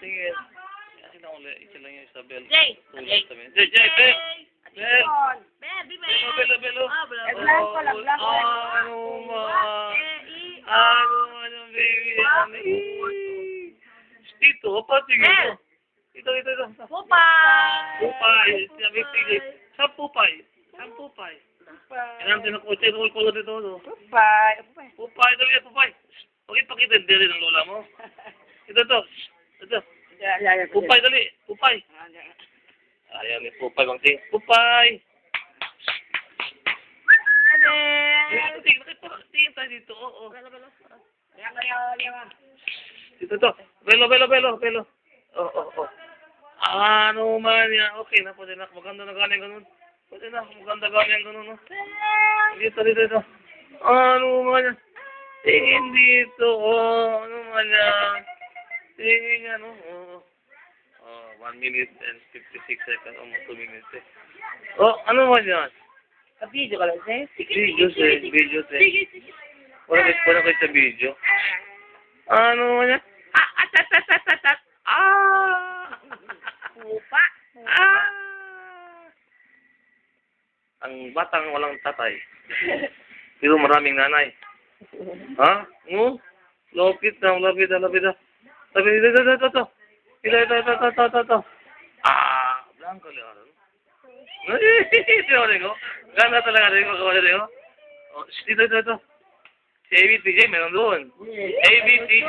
Sige. Akin na ulit. Isa lang yung Isabel. Jay! Tulad kami. Jay! Bel! Bel! Belo! Belo! Ano ma? Ano man yung baby? Dito, pati ito. Ito. Pupay. Sabi sige. Saan Pupay? Saan Pupay? Kailangan din ang kotse. Kulot dito. Pupay. Dali, Pupay. Bakit pakita din ng lola mo? Ito. Pupay, dali. Pupay. Ayan ni Pupay, Bang Ting. Pupay. Tingin tayo dito. Oo. Dito. Belo. Oo. Ano man yan. Okay na, pwede na. Maganda na galing ganun. Pwede na, maganda galing ganun. No? Dito. Ano man yan. Tingin dito. Ano man yan. Tingin yan. 1 minute and 56 seconds. Almost 2 minutes eh. Ano man yan. Video ka lang, sir? Videos eh. Wala kayo sa video. Ano man yan. Pupa. Ang batang walang tatay. Pero maraming nanay. Ha? Lapit na. Ito. Blanco leon. Ito. Ganda talaga rin ko. Ito. Si ABTJ meron doon. ABTJ.